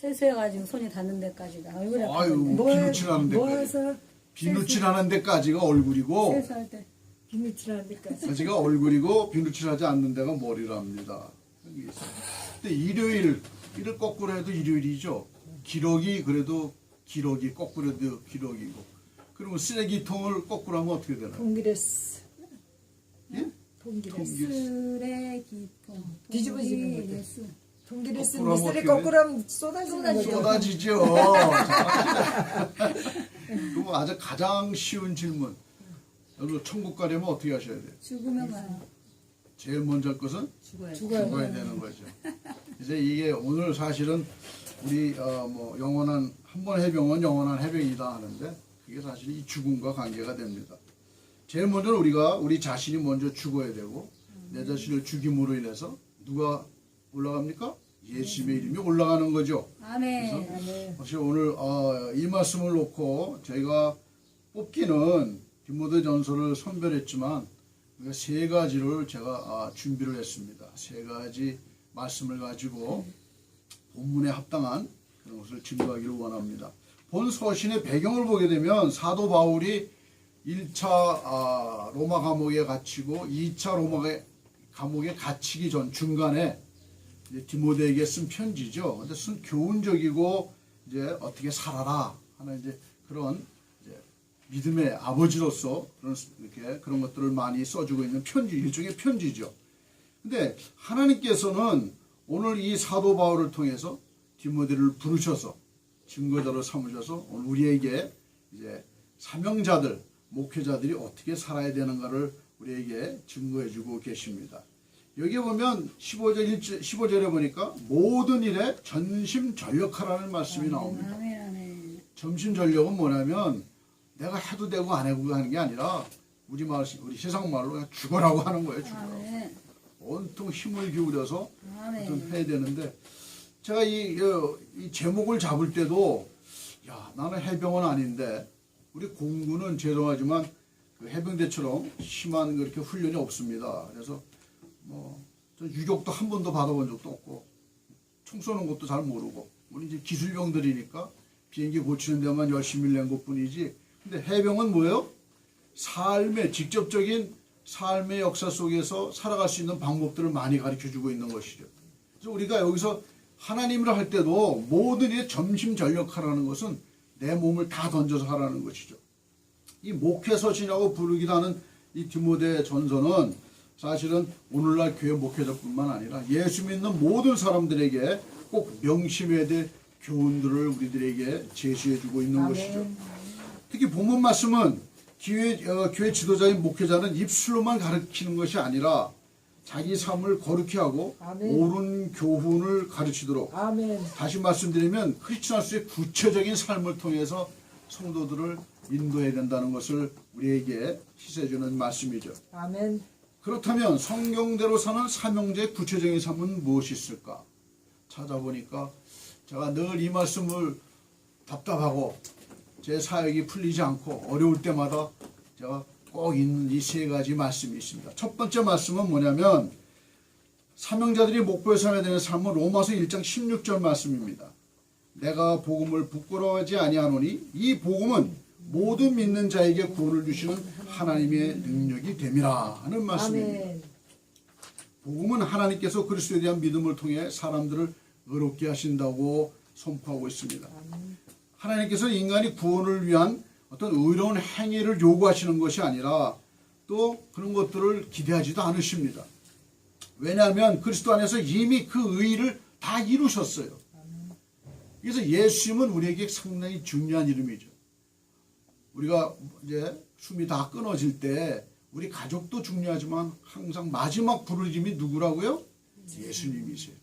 세수해가지고 손이 닿는 데까지가 얼굴에 아유, 비누칠하는 데까지. 비누칠하는 데까지가 얼굴이고, 세수할 때 비누칠하는 데까지. 까지가 얼굴이고, 비누칠하지 않는 데가 머리랍니다. 여기 있어요. 근데 일요일 거꾸로 해도 일요일이죠. 기러기 그래도 기러기, 거꾸로 해도 기러기고. 그러면 쓰레기통을 거꾸로 하면 어떻게 되나요? 동기레스. 예? 동기레스. 쓰레기통 뒤집어지는 거죠. 동기레스. 동기레스는 거꾸로 하면 미스리 어떻게 거꾸로 하면 쏟아지는 거죠. 쏟아지죠. 그리고 아주 가장 쉬운 질문. 여러분 천국 가려면 어떻게 하셔야 돼요? 죽으면 가요. 제일 먼저 할 것은 죽어야 되는 거죠. 이제 이게 오늘 사실은 우리 뭐 영원한 한 번 해병은 영원한 해병이다 하는데 그게 사실 이 죽음과 관계가 됩니다. 제일 먼저 우리 자신이 먼저 죽어야 되고 내 자신을 죽임으로 인해서 누가 올라갑니까? 예수님의 이름이 올라가는 거죠. 아멘. 사실 오늘 이 말씀을 놓고 저희가 뽑기는 디모데전서를 선별했지만 세 가지를 제가 준비를 했습니다. 세 가지 말씀을 가지고 본문에 합당한 그런 것을 증거하기를 원합니다. 본 서신의 배경을 보게 되면 사도 바울이 1차 로마 감옥에 갇히고 2차 로마 감옥에 갇히기 전 중간에 디모데에게 쓴 편지죠. 근데 쓴 교훈적이고 이제 어떻게 살아라 하는 이제 그런 이제 믿음의 아버지로서 그런 것들을 많이 써주고 있는 편지, 일종의 편지죠. 근데 하나님께서는 오늘 이 사도 바울을 통해서 디모데를 부르셔서 증거자로 삼으셔서 오늘 우리에게 이제 사명자들, 목회자들이 어떻게 살아야 되는가를 우리에게 증거해주고 계십니다. 여기 보면 15절에 보니까 모든 일에 전심전력하라는 말씀이 나옵니다. 아멘. 전심전력은 뭐냐면 내가 해도 되고 안 해도 하는 게 아니라 우리 세상 말로 그냥 죽어라고 하는 거예요. 죽어라고. 아멘. 온통 힘을 기울여서 아멘. 해야 되는데 제가 이 제목을 잡을 때도 야 나는 해병은 아닌데 우리 공군은 죄송하지만 그 해병대처럼 심한 그렇게 훈련이 없습니다. 그래서 전 유격도 한 번도 받아본 적도 없고 총 쏘는 것도 잘 모르고 우리 이제 기술병들이니까 비행기 고치는 데만 열심히 낸 것뿐이지. 근데 해병은 뭐예요? 직접적인 삶의 역사 속에서 살아갈 수 있는 방법들을 많이 가르쳐주고 있는 것이죠. 그래서 우리가 여기서 하나님을 할 때도 모든 일에 전심전력하라는 것은 내 몸을 다 던져서 하라는 것이죠. 이 목회서신이라고 부르기도 하는 이 디모데 전서는 사실은 오늘날 교회 목회자뿐만 아니라 예수 믿는 모든 사람들에게 꼭 명심해야 될 교훈들을 우리들에게 제시해주고 있는 것이죠. 특히 본문 말씀은 교회 지도자인 목회자는 입술로만 가르치는 것이 아니라 자기 삶을 거룩히 하고 아멘. 옳은 교훈을 가르치도록 아멘. 다시 말씀드리면 크리스천수의 구체적인 삶을 통해서 성도들을 인도해야 된다는 것을 우리에게 시사해주는 말씀이죠. 아멘. 그렇다면 성경대로 사는 사명자의 구체적인 삶은 무엇이 있을까? 찾아보니까 제가 늘 이 말씀을 답답하고 제 사역이 풀리지 않고 어려울 때마다 제가 꼭 있는 이 세 가지 말씀이 있습니다. 첫 번째 말씀은 뭐냐면 사명자들이 목표에 삼아야 되는 삶은 로마서 1장 16절 말씀입니다. 내가 복음을 부끄러워하지 아니하노니 이 복음은 모든 믿는 자에게 구원을 주시는 하나님의 능력이 됨이라 하는 말씀입니다. 아멘. 복음은 하나님께서 그리스도에 대한 믿음을 통해 사람들을 의롭게 하신다고 선포하고 있습니다. 하나님께서 인간이 구원을 위한 어떤 의로운 행위를 요구하시는 것이 아니라 또 그런 것들을 기대하지도 않으십니다. 왜냐하면 그리스도 안에서 이미 그 의의를 다 이루셨어요. 그래서 예수님은 우리에게 상당히 중요한 이름이죠. 우리가 이제 숨이 다 끊어질 때 우리 가족도 중요하지만 항상 마지막 부를 이름이 누구라고요? 예수님이세요.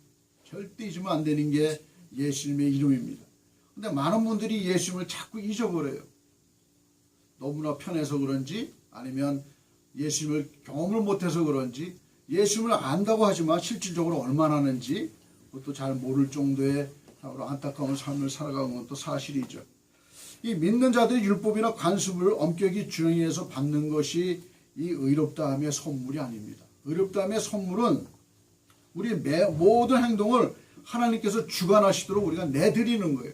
절대 잊으면 안 되는 게 예수님의 이름입니다. 근데 많은 분들이 예수님을 자꾸 잊어버려요. 너무나 편해서 그런지 아니면 예수님을 경험을 못해서 그런지 예수님을 안다고 하지만 실질적으로 얼마나 하는지 그것도 잘 모를 정도의 안타까운 삶을 살아가는 것도 사실이죠. 이 믿는 자들이 율법이나 관습을 엄격히 준행해서 받는 것이 이 의롭다함의 선물이 아닙니다. 의롭다함의 선물은 우리 모든 행동을 하나님께서 주관하시도록 우리가 내드리는 거예요.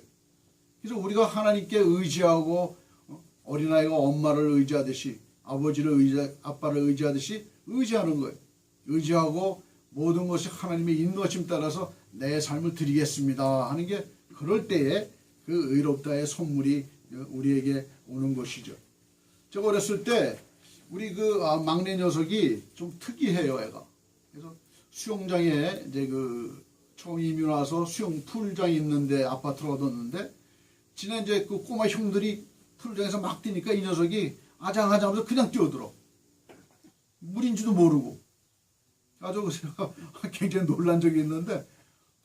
그래서 우리가 하나님께 의지하고 어린아이가 엄마를 의지하듯이 아빠를 의지하듯이 의지하는 거예요. 의지하고 모든 것이 하나님의 인도하심 따라서 내 삶을 드리겠습니다 하는 게 그럴 때에 그 의롭다의 선물이 우리에게 오는 것이죠. 제가 어렸을 때 우리 그 막내 녀석이 좀 특이해요, 애가. 그래서 수영장에 이제 처음 이민 와서 수영 풀장이 있는데 아파트로 얻었는데 지난 이제 그 꼬마 형들이 풀장에서 막 뛰니까 이 녀석이 아장아장하면서 그냥 뛰어들어. 물인지도 모르고. 아주 제가 굉장히 놀란 적이 있는데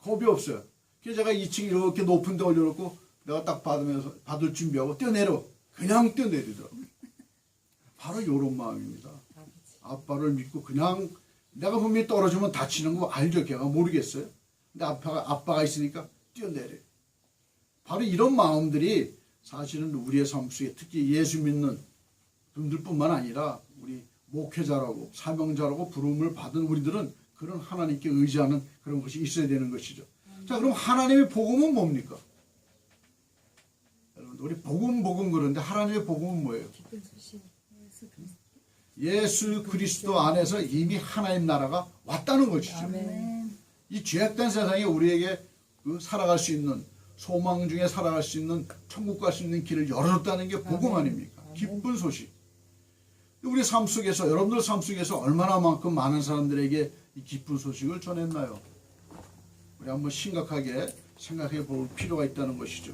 겁이 없어요. 그래서 제가 2층 이렇게 높은 데 올려놓고 내가 딱 받을 준비하고 뛰어내려. 그냥 뛰어내리더라고요. 바로 이런 마음입니다. 아빠를 믿고 그냥 내가 분명히 떨어지면 다치는 거 알죠? 걔가 모르겠어요. 근데 아빠가 있으니까 뛰어내려요. 바로 이런 마음들이 사실은 우리의 삶 속에 특히 예수 믿는 분들뿐만 아니라 우리 목회자라고 사명자라고 부름을 받은 우리들은 그런 하나님께 의지하는 그런 것이 있어야 되는 것이죠. 자, 그럼 하나님의 복음은 뭡니까? 여러분, 우리 복음 그런데 하나님의 복음은 뭐예요? 예수 그리스도 안에서 이미 하나님 나라가 왔다는 것이죠. 아멘. 이 죄악된 세상에 우리에게 살아갈 수 있는 소망 중에 살아갈 수 있는 천국 갈 수 있는 길을 열어줬다는 게 복음 아닙니까? 기쁜 소식. 우리 삶 속에서 여러분들 삶 속에서 얼마나만큼 많은 사람들에게 이 기쁜 소식을 전했나요? 우리 한번 심각하게 생각해 볼 필요가 있다는 것이죠.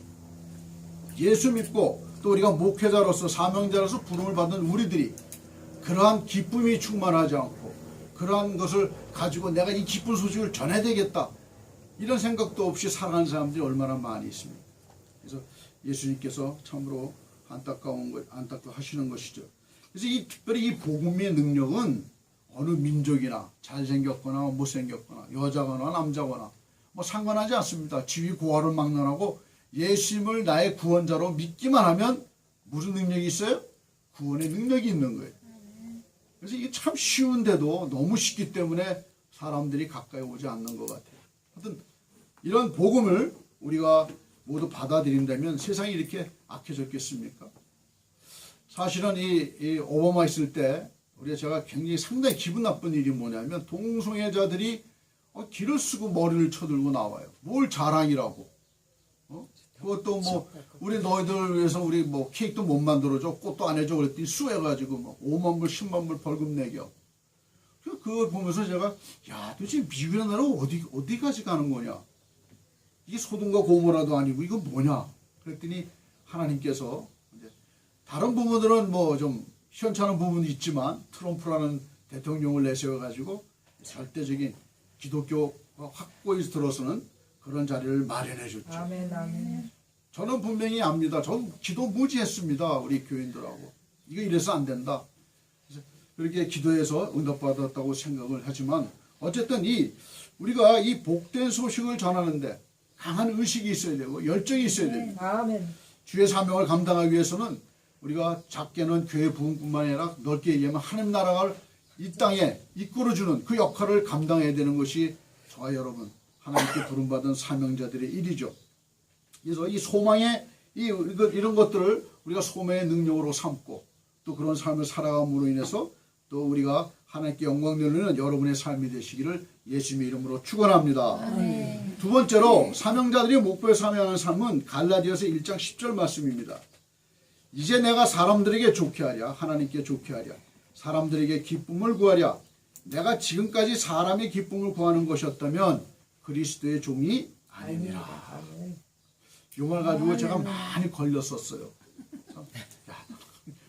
예수 믿고 또 우리가 목회자로서 사명자로서 부름을 받은 우리들이 그러한 기쁨이 충만하지 않고 그러한 것을 가지고 내가 이 기쁜 소식을 전해야 되겠다 이런 생각도 없이 살아가는 사람들이 얼마나 많이 있습니까? 그래서 예수님께서 참으로 안타까워하시는 것이죠. 그래서 특별히 이 복음의 능력은 어느 민족이나 잘생겼거나 못생겼거나 여자거나 남자거나 뭐 상관하지 않습니다. 지위 고하를 막론하고 예수님을 나의 구원자로 믿기만 하면 무슨 능력이 있어요? 구원의 능력이 있는 거예요. 그래서 이게 참 쉬운데도 너무 쉽기 때문에 사람들이 가까이 오지 않는 것 같아요. 하여튼 이런 복음을 우리가 모두 받아들인다면 세상이 이렇게 악해졌겠습니까? 사실은 이 오바마 있을 때 제가 굉장히 상당히 기분 나쁜 일이 뭐냐면 동성애자들이 길을 쓰고 머리를 쳐들고 나와요. 뭘 자랑이라고. 그것도 뭐 우리 너희들 위해서 우리 뭐 케이크도 못 만들어줘 꽃도 안 해줘 그랬더니 수해가지고 뭐 5만 불 10만 불 벌금 내겨. 그걸 보면서 제가 야 도대체 미국의 나라 어디까지 가는 거냐. 이게 소돔과 고모라도 아니고 이거 뭐냐. 그랬더니 하나님께서 이제 다른 부분들은 뭐 좀 시원찮은 부분이 있지만 트럼프라는 대통령을 내세워가지고 절대적인 기독교가 확고히 들어서는 그런 자리를 마련해 줬죠. 아멘, 아멘. 저는 분명히 압니다. 전 기도 무지했습니다. 우리 교인들하고. 이거 이래서 안 된다. 그래서 그렇게 기도해서 응답받았다고 생각을 하지만 어쨌든 우리가 이 복된 소식을 전하는데 강한 의식이 있어야 되고 열정이 있어야 됩니다. 아멘. 주의 사명을 감당하기 위해서는 우리가 작게는 교회 부흥뿐만 아니라 넓게 얘기하면 하나님 나라를 이 땅에 이끌어주는 그 역할을 감당해야 되는 것이 저와 여러분 하나님께 부름받은 사명자들의 일이죠. 그래서 이 소망의 이런 것들을 우리가 소망의 능력으로 삼고 또 그런 삶을 살아감으로 인해서 또 우리가 하나님께 영광 돌리는 여러분의 삶이 되시기를 예수님의 이름으로 축원합니다. 두 번째로 사명자들이 목표에 사명하는 삶은 갈라디아서 1장 10절 말씀입니다. 이제 내가 사람들에게 좋게 하랴 하나님께 좋게 하랴 사람들에게 기쁨을 구하랴 내가 지금까지 사람의 기쁨을 구하는 것이었다면 그리스도의 종이 아니니라. 이 말 가지고 제가 많이 걸렸었어요. 야,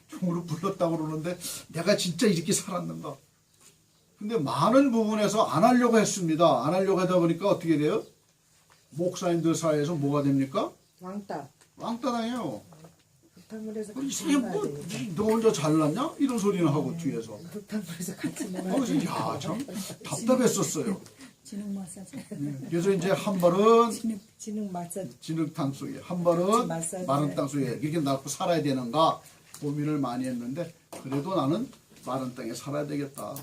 종으로 불렀다고 그러는데 내가 진짜 이렇게 살았는가. 근데 많은 부분에서 안 하려고 했습니다. 안 하려고 하다 보니까 어떻게 돼요? 목사님들 사이에서 뭐가 됩니까? 왕따. 왕따 당해요. 흙탕물에서 이게 뭐, 너 혼자 잘났냐? 이런 소리는 하고 뒤에서. 흙탕물에서 같이 놀아. 그래서 야, 참 답답했었어요. 진흙 마사지. 그래서 이제 한 발은 진흙 마사지. 진흙탕 속에, 한 발은 마사지. 마른 땅 속에 이렇게 낳고 살아야 되는가 고민을 많이 했는데 그래도 나는 마른 땅에 살아야 되겠다.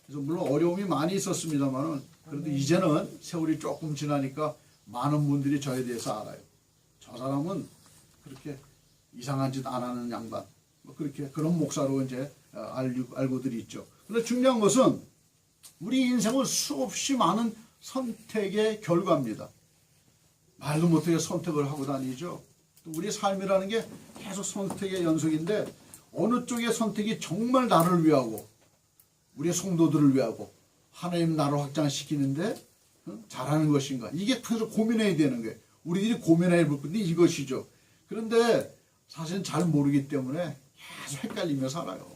그래서 물론 어려움이 많이 있었습니다만은 그런데 이제는 세월이 조금 지나니까 많은 분들이 저에 대해서 알아요. 저 사람은 그렇게 이상한 짓 안 하는 양반, 뭐 그렇게 그런 목사로 이제 알고들 있죠. 그런데 중요한 것은 우리 인생은 수없이 많은 선택의 결과입니다. 말도 못하게 선택을 하고 다니죠. 또 우리 삶이라는 게 계속 선택의 연속인데 어느 쪽의 선택이 정말 나를 위하고 우리 성도들을 위하고 하나님 나를 확장시키는데 잘하는 것인가, 이게 계속 고민해야 되는 거예요. 우리들이 고민해야 볼 건데 이것이죠. 그런데 사실은 잘 모르기 때문에 계속 헷갈리며 살아요.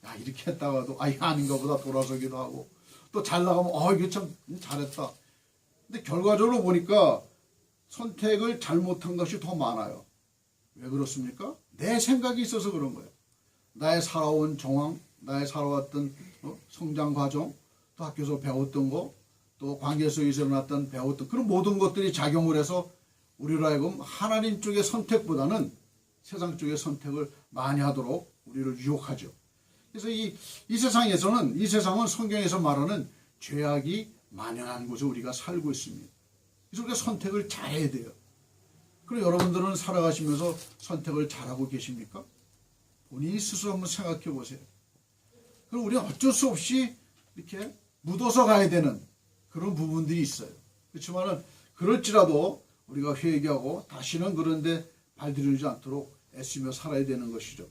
야, 이렇게 했다가도 이게 아닌가 보다 돌아서기도 하고, 또 잘 나가면 이게 참 잘했다. 근데 결과적으로 보니까 선택을 잘못한 것이 더 많아요. 왜 그렇습니까? 내 생각이 있어서 그런 거예요. 나의 살아온 정황, 나의 살아왔던 성장 과정, 또 학교에서 배웠던 거, 또 관계 속에서 일어났던 배웠던 그런 모든 것들이 작용을 해서 우리로 하여금 하나님 쪽의 선택보다는 세상 쪽의 선택을 많이 하도록 우리를 유혹하죠. 그래서 이 세상에서는, 이 세상은 성경에서 말하는 죄악이 만연한 곳에 우리가 살고 있습니다. 그래서 우리가 선택을 잘해야 돼요. 그럼 여러분들은 살아가시면서 선택을 잘하고 계십니까? 본인이 스스로 한번 생각해 보세요. 그럼 우리는 어쩔 수 없이 이렇게 묻어서 가야 되는 그런 부분들이 있어요. 그렇지만은 그럴지라도 우리가 회개하고 다시는 그런데 발들이지 않도록 애쓰며 살아야 되는 것이죠.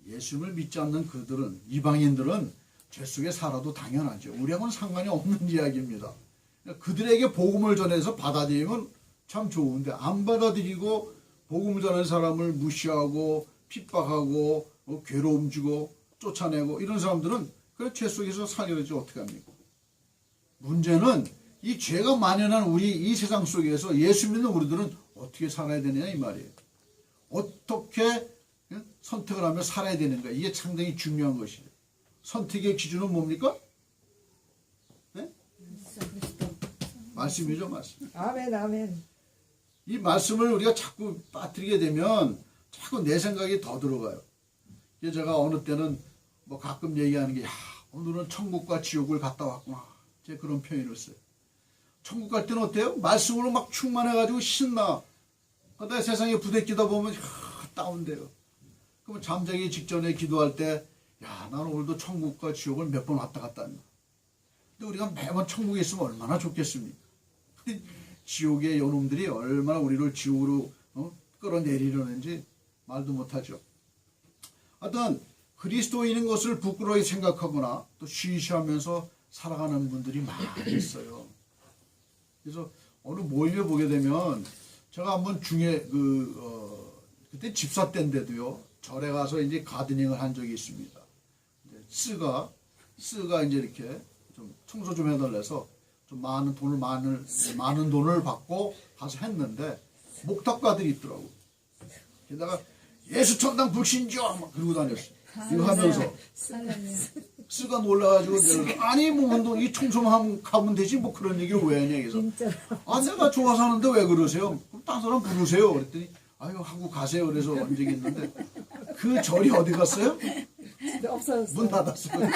예수님을 믿지 않는 그들은, 이방인들은 죄 속에 살아도 당연하죠. 우리하고는 상관이 없는 이야기입니다. 그들에게 복음을 전해서 받아들이면 참 좋은데, 안 받아들이고 복음을 전하는 사람을 무시하고 핍박하고 괴로움 주고 쫓아내고 이런 사람들은 그 죄 속에서 살려야지 어떻게 합니까? 문제는 이 죄가 만연한 우리 이 세상 속에서 예수 믿는 우리들은 어떻게 살아야 되느냐 이 말이에요. 어떻게 선택을 하며 살아야 되는가, 이게 상당히 중요한 것이죠. 선택의 기준은 뭡니까? 네? 말씀이죠, 말씀. 아멘, 아멘. 이 말씀을 우리가 자꾸 빠뜨리게 되면 자꾸 내 생각이 더 들어가요. 제가 어느 때는 뭐 가끔 얘기하는 게, 야, 오늘은 천국과 지옥을 갔다 왔구나, 제가 그런 표현을 써요. 천국 갈 때는 어때요? 말씀으로 막 충만해가지고 신나. 근데 세상에 부대끼다 보면 다운돼요. 그러면 잠자기 직전에 기도할 때, 야, 나는 오늘도 천국과 지옥을 몇 번 왔다 갔다 한다. 근데 우리가 매번 천국에 있으면 얼마나 좋겠습니까? 근데 지옥의 요놈들이 얼마나 우리를 지옥으로 끌어내리려는지 말도 못하죠. 하여튼 그리스도인인 것을 부끄러이 생각하거나 또 쉬쉬하면서 살아가는 분들이 많이 있어요. 그래서 어느 모임에 보게 되면, 제가 한번 그때 집사 때인데도요, 절에 가서 이제 가드닝을 한 적이 있습니다. 쓰가 이제 이렇게 좀 청소 좀 해달래서 좀 많은 돈을 받고 가서 했는데, 목탁가들이 있더라고. 게다가 예수 천당 불신자 막 그러고 다녔어요. 이거 하면서 쓰가 놀라가지고, 아니 뭐 운동 이 청소만 가면 되지 뭐 그런 얘기를 왜 하냐 해서, 내가 좋아서 하는데 왜 그러세요? 그럼 딴 사람 부르세요. 그랬더니 아유 하고 가세요. 그래서 온 적이 있는데, 그 절이 어디 갔어요? 없어졌어요. 문 닫았어요.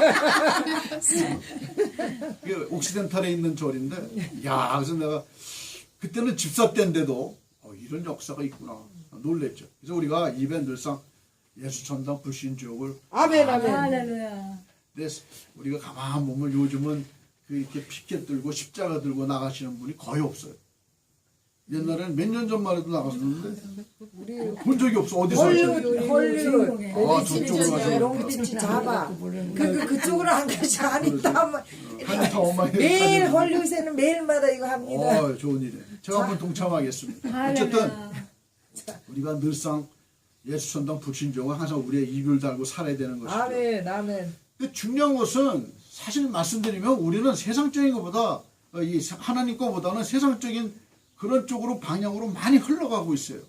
그게 옥시덴탈에 있는 절인데, 야, 그래서 내가 그때는 집사 때인데도 이런 역사가 있구나 놀랬죠. 그래서 우리가 입에 늘상 예수 천당 불신 지옥을 아멘, 아멘. 할렐루야. 근데 우리가 가만 보면 요즘은 그 이렇게 피켓 들고 십자가 들고 나가시는 분이 거의 없어요. 옛날에는 몇 년 전만 해도 나갔었는데 본 적이 없어. 어디서 하시는지. 헐리우드. 아, 저쪽으로 가서 롱비치 잡아. 그쪽으로 안 가지. 아니다. 한타 엄마에 매일 헐리우드에는 매일마다 이거 합니다. 좋은 일이에요. 제가 한번 동참하겠습니다. 어쨌든 우리가 늘상 예수 천당 불신종은 항상 우리의 입을 달고 살아야 되는 것이죠. 아멘, 아멘. 근데 중요한 것은 사실 말씀드리면 우리는 세상적인 것보다, 이 하나님 것보다는 세상적인 그런 쪽으로 방향으로 많이 흘러가고 있어요.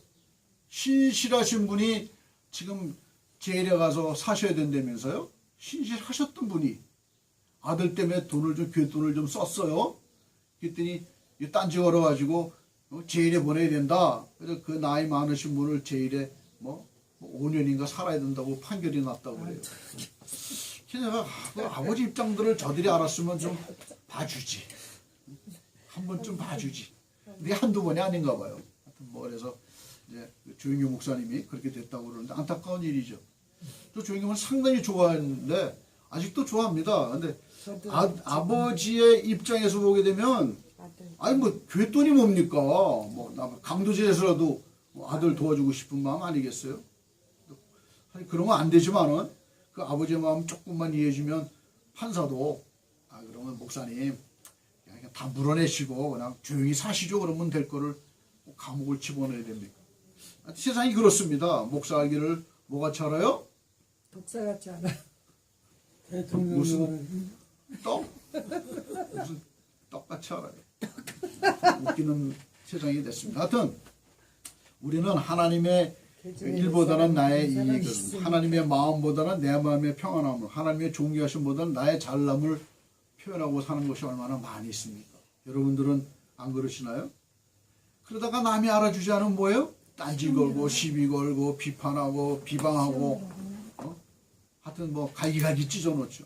신실하신 분이 지금 제일에 가서 사셔야 된다면서요? 신실하셨던 분이 아들 때문에 교돈을 좀 썼어요. 그랬더니 딴지 걸어가지고 제일에 보내야 된다. 그래서 그 나이 많으신 분을 제일에 5년인가 살아야 된다고 판결이 났다고 그래요. 그래서 아버지 입장들을 저들이 알았으면 좀 봐주지. 한 번쯤 봐주지. 이게 한두 번이 아닌가 봐요. 하여튼 뭐 그래서 이제 조영규 목사님이 그렇게 됐다고 그러는데 안타까운 일이죠. 저 조영규는 상당히 좋아했는데 아직도 좋아합니다. 근데 아버지의 입장에서 보게 되면 아니 뭐 궤돈이 뭡니까? 뭐 강도질에서라도 아들 도와주고 싶은 마음 아니겠어요? 아니 그런 거 안 되지만은 그 아버지의 마음 조금만 이해해주면 판사도 그러면 목사님 그냥 다 물어내시고 그냥 조용히 사시죠 그러면 될 거를 꼭 감옥을 집어넣어야 됩니까? 세상이 그렇습니다. 목사 알기를 뭐같이 알아요? 독사같지 않아. 무슨 떡? 무슨 떡같이 알아요. 웃기는 세상이 됐습니다. 하여튼 우리는 하나님의 일보다는 나의 이익을, 하나님의 마음보다는 내 마음의 평안함을, 하나님의 존귀하심보다는 나의 잘남을 표현하고 사는 것이 얼마나 많이 있습니까? 여러분들은 안 그러시나요? 그러다가 남이 알아주지 않으면 뭐예요? 딴지 걸고 시비 걸고 비판하고 비방하고 하여튼 뭐 갈기갈기 찢어놓죠.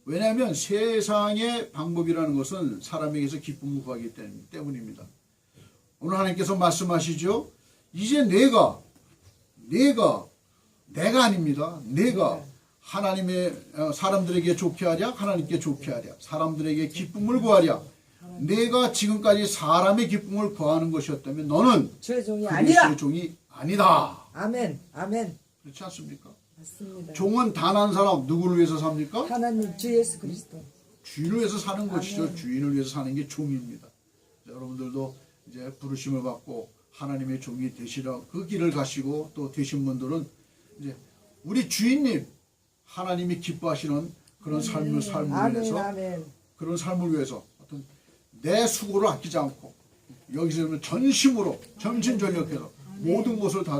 왜냐하면 세상의 방법이라는 것은 사람에게서 기쁨을 구하기 때문입니다. 오늘 하나님께서 말씀하시죠. 이제 내가 아닙니다. 내가 하나님의 사람들에게 좋게 하랴 하나님께 좋게 하랴 사람들에게 기쁨을 구하랴 내가 지금까지 사람의 기쁨을 구하는 것이었다면 너는 주의 종이 그리스도의 아니라. 종이 아니다. 아멘. 아멘. 그렇지 않습니까? 맞습니다. 종은 단 한 사람 누구를 위해서 삽니까? 하나님 주 예수 그리스도. 주인을 위해서 사는 것이죠. 아멘. 주인을 위해서 사는 게 종입니다. 여러분들도 이제 부르심을 받고 하나님의 종이 되시라 그 길을 가시고 또 되신 분들은 이제 우리 주인님 하나님이 기뻐하시는 그런 삶을 위해서 아멘. 그런 삶을 위해서 어떤 내 수고를 아끼지 않고 여기서는 전심으로 전심전력해서 모든 것을 다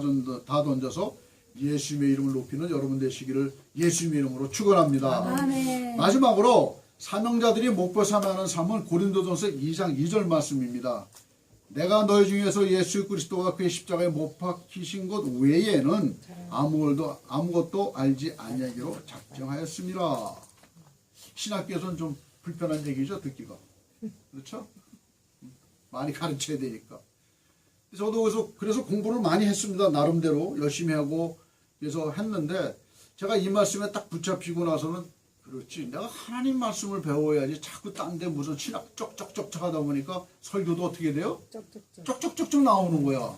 던져서 예수님의 이름을 높이는 여러분 되시기를 예수님의 이름으로 축원합니다. 아멘. 마지막으로 사명자들이 목표 삼아하는 삶은 고린도전서 2장 2절 말씀입니다. 내가 너희 중에서 예수 그리스도가 그의 십자가에 못 박히신 것 외에는 아무것도 알지 아니하기로 작정하였습니다. 신학교에서는 좀 불편한 얘기죠, 듣기가. 그렇죠? 많이 가르쳐야 되니까. 저도 그래서 공부를 많이 했습니다. 나름대로 열심히 하고 그래서 했는데 제가 이 말씀에 딱 붙잡히고 나서는 그렇지 내가 하나님 말씀을 배워야지 자꾸 딴 데 무슨 신학 쩍쩍쩍쩍 하다 보니까 설교도 어떻게 돼요? 쩍쩍쩍쩍 나오는 거야.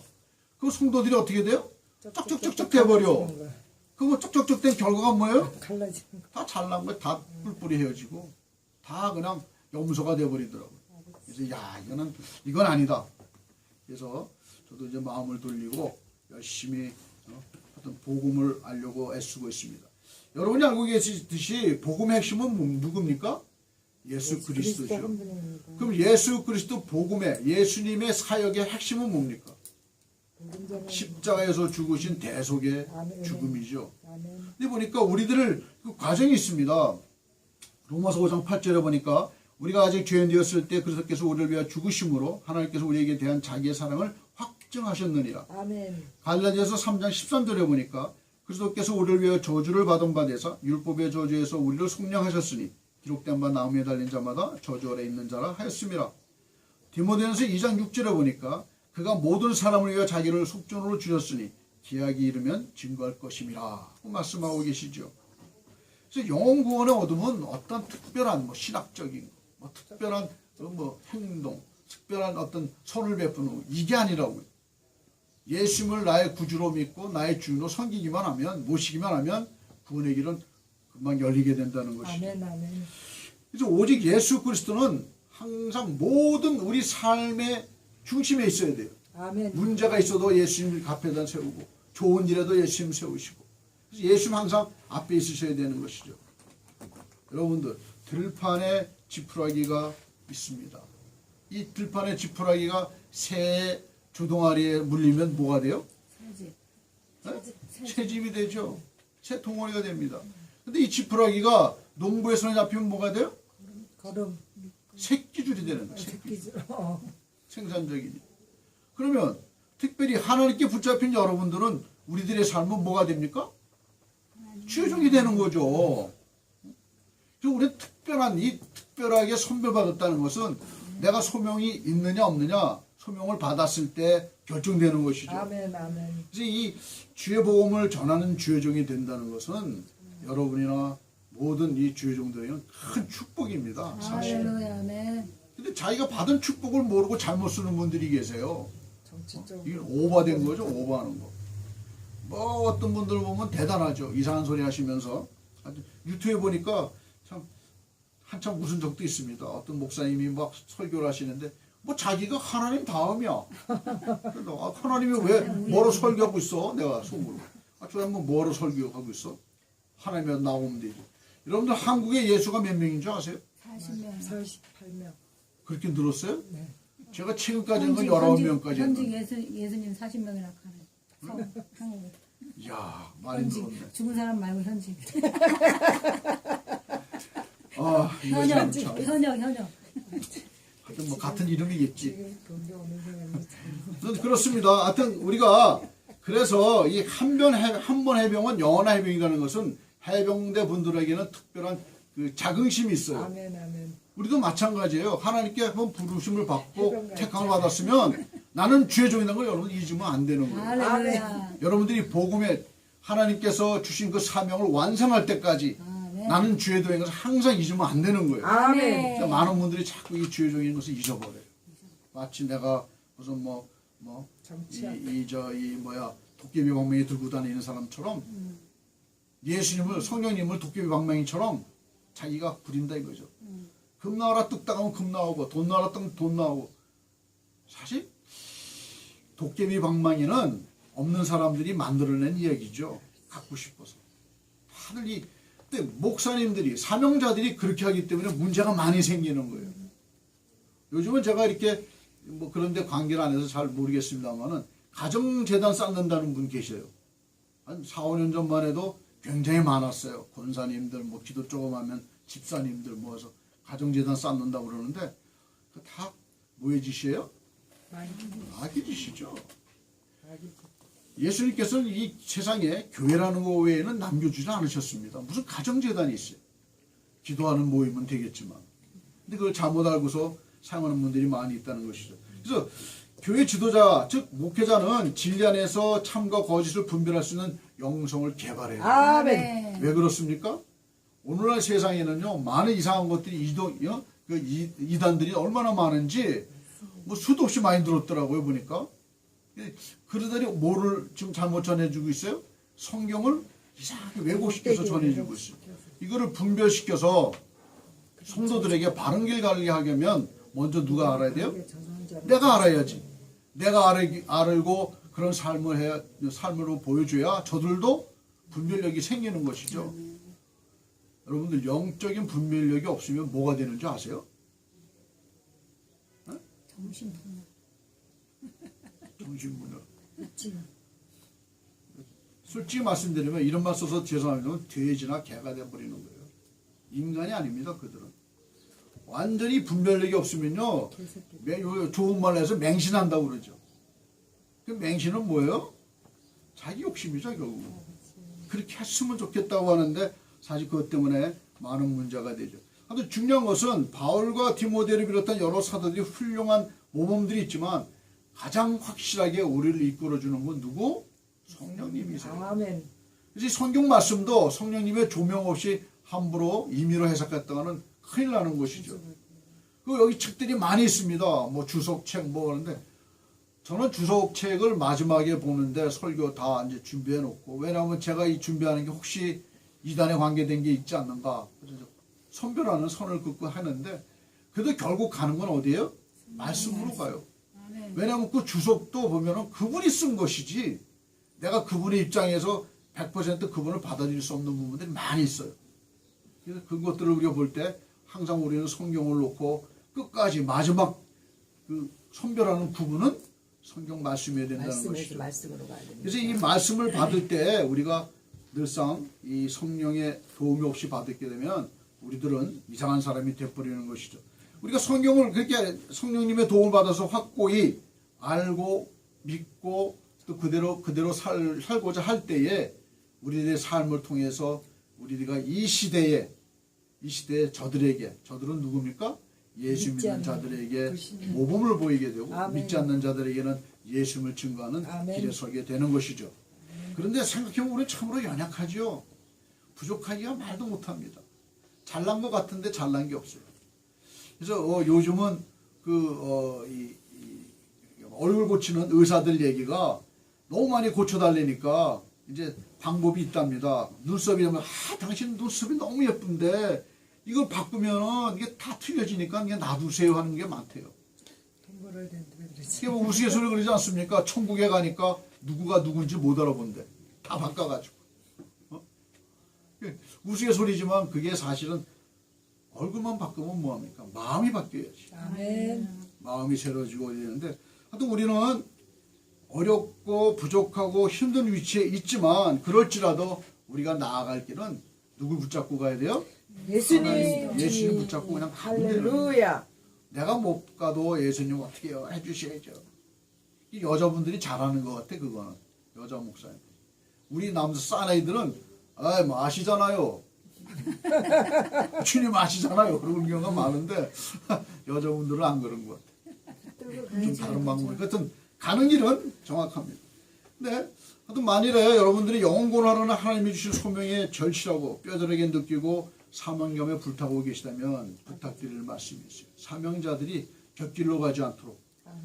그 성도들이 어떻게 돼요? 쩍쩍쩍쩍 돼버려. 그거 쩍쩍쩍 된 결과가 뭐예요? 다 잘난 거 다 뿔뿔이 헤어지고 다 그냥 염소가 돼버리더라고요. 그래서 야 이건 아니다. 그래서 저도 이제 마음을 돌리고 열심히 어떤 복음을 알려고 애쓰고 있습니다. 여러분이 알고 계시듯이 복음의 핵심은 누굽니까? 예수 그리스도죠. 그럼 예수 그리스도 복음의 예수님의 사역의 핵심은 뭡니까? 십자가에서 죽으신 대속의 죽음이죠. 근데 보니까 우리들 그 과정이 있습니다. 로마서 5장 8절에 보니까 우리가 아직 죄인 되었을 때 그리스도께서 우리를 위하여 죽으심으로 하나님께서 우리에게 대한 자기의 사랑을 확증하셨느니라. 갈라디아서 3장 13절에 보니까 그리스도께서 우리를 위하여 저주를 받은 바 되사 율법의 저주에서 우리를 속량하셨으니 기록된 바 나무에 달린 자마다 저주 아래 있는 자라 하였습니다. 디모데전서 2장 6절에 보니까 그가 모든 사람을 위하여 자기를 속전으로 주셨으니 기약이 이르면 증거할 것임이라 말씀하고 계시죠. 그래서 영혼 구원의 얻음은 어떤 특별한 신학적인 특별한 행동, 특별한 어떤 선을 베푸는 이게 아니라고요. 예수님을 나의 구주로 믿고 나의 주인으로 섬기기만 하면 모시기만 하면 구원의 길은 금방 열리게 된다는 것이죠. 그래서 오직 예수 그리스도는 항상 모든 우리 삶의 중심에 있어야 돼요. 문제가 있어도 예수님 앞에다 세우고 좋은 일에도 예수님 세우시고 그래서 예수님 항상 앞에 있으셔야 되는 것이죠. 여러분들 들판에 지푸라기가 있습니다. 이 들판에 지푸라기가 새 주동아리에 물리면 뭐가 돼요? 새집이 되죠. 새 동아리가 됩니다. 근데 이 지푸라기가 농부의 손에 잡히면 뭐가 돼요? 걸음. 새끼줄이 되는 거예요. 새끼줄. 생산적이니. 그러면 특별히 하나님께 붙잡힌 여러분들은 우리들의 삶은 뭐가 됩니까? 주의 종이 되는 거죠. 우리 특별하게 선별받았다는 것은 내가 소명이 있느냐 없느냐 소명을 받았을 때 결정되는 것이죠. 아멘, 아멘. 그래서 이 주의 복음을 전하는 주의종이 된다는 것은 여러분이나 모든 이 주의종들에게는 큰 축복입니다. 사실. 할렐루야, 아멘. 근데 자기가 받은 축복을 모르고 잘못 쓰는 분들이 계세요. 정치적. 이게 오버된 거죠, 오버하는 거. 뭐 어떤 분들 보면 대단하죠. 이상한 소리 하시면서 유튜브에 보니까 참 한참 웃은 적도 있습니다. 어떤 목사님이 막 설교를 하시는데 뭐 자기가 하나님 다음이야. 그래서 하나님이 왜 뭐로 설교하고 있어? 내가 속으로. 저 한번 뭐로 설교하고 있어? 하나님이 나오면 되지. 여러분들 한국에 예수가 몇 명인 줄 아세요? 40명. 48명. 그렇게 늘었어요? 네. 제가 최근까지는 19명까지 현직 했는데. 예수님 40명이나 하는 한국. 이야, 많이 늘었네. 죽은 사람 말고 현직. 아, 이거 참. 현역. 하여튼 뭐 같은 이름이겠지. 지금 동경오는 생각이 그렇습니다. 하여튼 우리가 그래서 이 한 번 해병은 영원한 해병이라는 것은 해병대 분들에게는 특별한 그 자긍심이 있어요. 아멘, 아멘. 우리도 마찬가지예요. 하나님께 한번 부르심을 받고 해병대. 택함을 받았으면 나는 주의 종이라는 걸 여러분 잊으면 안 되는 거예요. 할렐루야. 여러분들이 복음에 하나님께서 주신 그 사명을 완성할 때까지 아멘. 나는 주의 종인 것을 항상 잊으면 안 되는 거예요. 아멘. 그러니까 많은 분들이 자꾸 이 주의 종인 것을 잊어버려요. 마치 내가 무슨 정치학. 도깨비 방망이 들고 다니는 사람처럼 예수님을 성령님을 도깨비 방망이처럼 자기가 부린다 이거죠. 금 나와라 뚝 따가면 금 나오고 돈 나와라 돈 나오고. 사실 도깨비 방망이는 없는 사람들이 만들어낸 이야기죠. 갖고 싶어서. 다들 근데 목사님들이 사명자들이 그렇게 하기 때문에 문제가 많이 생기는 거예요. 요즘은 제가 이렇게 뭐 그런데 관계를 안 해서 잘 모르겠습니다만은 가정재단 쌓는다는 분 계셔요. 한 4, 5년 전만 해도 굉장히 많았어요. 권사님들, 뭐 기도 조금 하면 집사님들 모아서 가정재단 쌓는다고 그러는데 다 뭐의 짓이에요? 악의 짓이죠. 예수님께서는 이 세상에 교회라는 거 외에는 남겨주지 않으셨습니다. 무슨 가정재단이 있어요. 기도하는 모임은 되겠지만. 근데 그걸 잘못 알고서 사용하는 분들이 많이 있다는 것이죠. 그래서 교회 지도자, 즉 목회자는 진리 안에서 참과 거짓을 분별할 수 있는 영성을 개발해야 돼요. 아멘. 왜 그렇습니까? 오늘날 세상에는요, 많은 이상한 것들이 이단들이 얼마나 많은지 뭐 수도 없이 많이 들었더라고요, 보니까. 그러더니 뭐를 지금 잘못 전해주고 있어요? 성경을 이상하게 왜곡시켜서 전해주고 있어요. 이거를 분별시켜서 성도들에게 바른 길 가게 하려면 먼저 누가 알아야 돼요? 내가 알아야지. 내가 알고 그런 삶으로 보여줘야 저들도 분별력이 생기는 것이죠. 여러분들 영적인 분별력이 없으면 뭐가 되는 줄 아세요? 정신분열. 정신분열. 솔직히 말씀드리면 이런 말 써서 죄송합니다만 돼지나 개가 돼버리는 거예요. 인간이 아닙니다. 그들은. 완전히 분별력이 없으면요. 좋은 말로 해서 맹신한다고 그러죠. 그 맹신은 뭐예요? 자기 욕심이죠, 결국. 그렇게 했으면 좋겠다고 하는데 사실 그것 때문에 많은 문제가 되죠. 아무튼 중요한 것은 바울과 디모데를 비롯한 여러 사도들이 훌륭한 모범들이 있지만 가장 확실하게 우리를 이끌어주는 건 누구? 성령님이세요. 아멘. 그래서 성경 말씀도 성령님의 조명 없이 함부로 임의로 해석했다가는 큰일 나는 것이죠. 그 여기 책들이 많이 있습니다. 뭐 주석책 뭐 그런데 저는 주석책을 마지막에 보는데 설교 다 이제 준비해 놓고 왜냐하면 제가 이 준비하는 게 혹시 이단에 관계된 게 있지 않는가 그래서 선별하는 선을 긋고 하는데 그래도 결국 가는 건 어디예요? 말씀으로 가요. 왜냐하면 그 주석도 보면은 그분이 쓴 것이지 내가 그분의 입장에서 100% 그분을 받아들일 수 없는 부분들이 많이 있어요. 그래서 그것들을 우리가 볼 때 항상 우리는 성경을 놓고 끝까지 마지막 그 선별하는 부분은 성경 말씀이어야 된다는 것이죠. 말씀으로 가야 됩니다. 그래서 이 말씀을 받을 때 우리가 늘상 이 성령의 도움이 없이 받게 되면 우리들은 이상한 사람이 되어버리는 것이죠. 우리가 성경을 그렇게 성령님의 도움을 받아서 확고히 알고 믿고 또 그대로 살고자 할 때에 우리들의 삶을 통해서 우리가 이 시대에 이 시대의 저들에게, 저들은 누굽니까? 예수 믿지 믿는 않는 자들에게 그것이네. 모범을 보이게 되고 아멘. 믿지 않는 자들에게는 예수님을 증거하는 아멘. 길에 서게 되는 것이죠. 그런데 생각해보면 우리 참으로 연약하지요. 부족하기가 말도 못합니다. 잘난 것 같은데 잘난 게 없어요. 그래서 요즘은 얼굴 고치는 의사들 얘기가 너무 많이 고쳐달라니까 이제 방법이 있답니다. 눈썹이 되면 당신 눈썹이 너무 예쁜데 이걸 바꾸면은 이게 다 틀려지니까 그냥 놔두세요 하는 게 많대요. 돈 벌어야 되는데 왜 그러지? 이게 뭐 우스갯소리 그러지 않습니까? 천국에 가니까 누구가 누군지 못 알아본대. 다 바꿔가지고. 우스갯소리지만 그게 사실은 얼굴만 바꾸면 뭐합니까? 마음이 바뀌어야지. 아멘. 마음이 새로워지고 이러는데 하여튼 우리는 어렵고 부족하고 힘든 위치에 있지만 그럴지라도 우리가 나아갈 길은 누굴 붙잡고 가야 돼요? 예수님. 예수님 붙잡고 그냥 가면 되는 거예요. 할렐루야. 내가 못 가도 예수님 어떻게 해주셔야죠. 이 여자분들이 잘하는 것 같아. 그거는 여자 목사님. 우리 남자 사나이들은 뭐 아시잖아요. 주님 아시잖아요. 그런 경우가 많은데 여자분들은 안 그런 것 같아. 좀 다른 방법이. 하여튼 가는 길은 정확합니다. 근데 하여튼 만일에 여러분들이 영혼구원하려는 하나님이 주신 소명에 절실하고 뼈저리게 느끼고 사명감에 불타고 계시다면 부탁드릴 말씀이 있어요. 사명자들이 곁길로 가지 않도록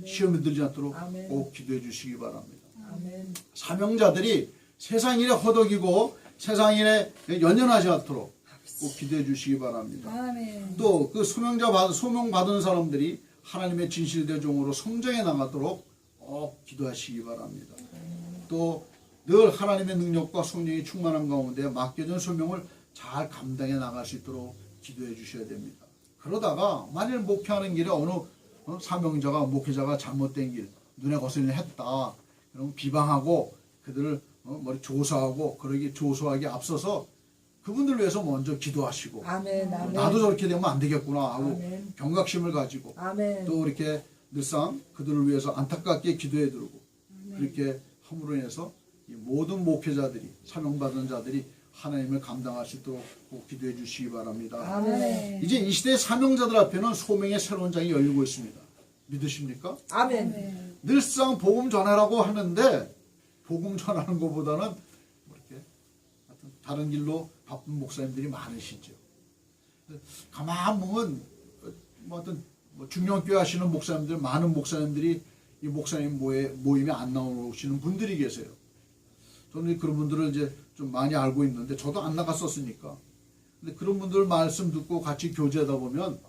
시험에 들지 않도록 아멘. 꼭 기도해 주시기 바랍니다. 아멘. 사명자들이 세상 일에 허덕이고 세상 일에 연연하지 않도록 꼭 기도해 주시기 바랍니다. 아멘. 또 그 소명 받은 사람들이 하나님의 진실된 종으로 성장해 나가도록 꼭 기도하시기 바랍니다. 또 늘 하나님의 능력과 성령이 충만한 가운데 맡겨진 소명을 잘 감당해 나갈 수 있도록 기도해 주셔야 됩니다. 그러다가 만일 목회하는 길에 어느 사명자가 목회자가 잘못된 길 눈에 거슬리는 했다. 그럼 비방하고 그들을 머리 조사하고 그러기 조소하기 앞서서 그분들 위해서 먼저 기도하시고 아멘. 아멘. 나도 저렇게 되면 안 되겠구나 하고 아멘. 경각심을 가지고 아멘. 또 이렇게 늘상 그들을 위해서 안타깝게 기도해 드리고 그렇게 함으로 인해서 이 모든 목회자들이 사명받은 자들이 하나님을 감당할 수 있도록 꼭 기도해 주시기 바랍니다. 아멘. 이제 이 시대의 사명자들 앞에는 소명의 새로운 장이 열리고 있습니다. 믿으십니까? 아멘. 늘상 복음 전하라고 하는데 복음 전하는 것보다는 뭐 이렇게 하여튼 다른 길로 바쁜 목사님들이 많으시죠. 가만 보면 뭐 어떤 중년교회 하시는 목사님들 많은 목사님들이 이 목사님 모임에 안 나오시는 분들이 계세요. 저는 그런 분들을 이제 좀 많이 알고 있는데 저도 안 나갔었으니까. 근데 그런 분들 말씀 듣고 같이 교제하다 보면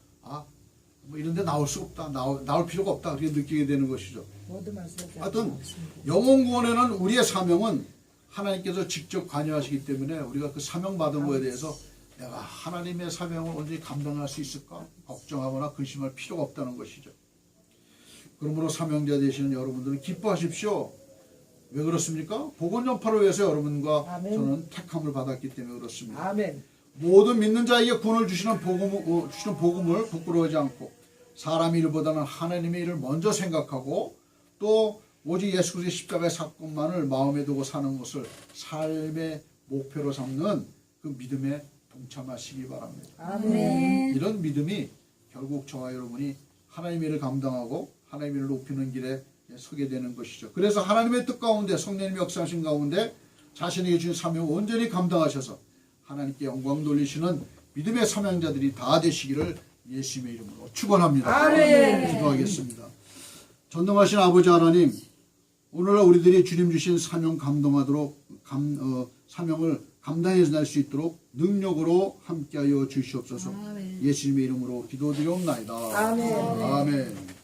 뭐 이런 데 나올 수 없다. 나올 필요가 없다. 그렇게 느끼게 되는 것이죠. 모두 말씀하지 하여튼 영혼 구원에는 우리의 사명은 하나님께서 직접 관여하시기 때문에 우리가 그 사명 받은 거에 대해서 내가 하나님의 사명을 언제 감당할 수 있을까 걱정하거나 근심할 필요가 없다는 것이죠. 그러므로 사명자 되시는 여러분들은 기뻐하십시오. 왜 그렇습니까? 복음 전파를 위해서 여러분과 아멘. 저는 택함을 받았기 때문에 그렇습니다. 아멘. 모든 믿는 자에게 구원을 주시는 복음을 부끄러워하지 않고 사람의 일보다는 하나님의 일을 먼저 생각하고 또 오직 예수 그리스도의 십자가의 사건만을 마음에 두고 사는 것을 삶의 목표로 삼는 그 믿음에 동참하시기 바랍니다. 아멘. 이런 믿음이 결국 저와 여러분이 하나님의 일을 감당하고 하나님의 일을 높이는 길에 서게 되는 것이죠. 그래서 하나님의 뜻 가운데 성령님의 역사하신 가운데 자신에게 주신 사명을 온전히 감당하셔서 하나님께 영광 돌리시는 믿음의 사명자들이 다 되시기를 예수님의 이름으로 축원합니다. 아멘. 기도하겠습니다. 전능하신 아버지 하나님, 오늘날 우리들이 주님 주신 사명 감당하도록 사명을 감당해낼 수 있도록 능력으로 함께하여 주시옵소서. 아멘. 예수님의 이름으로 기도드리옵나이다. 아멘. 아멘.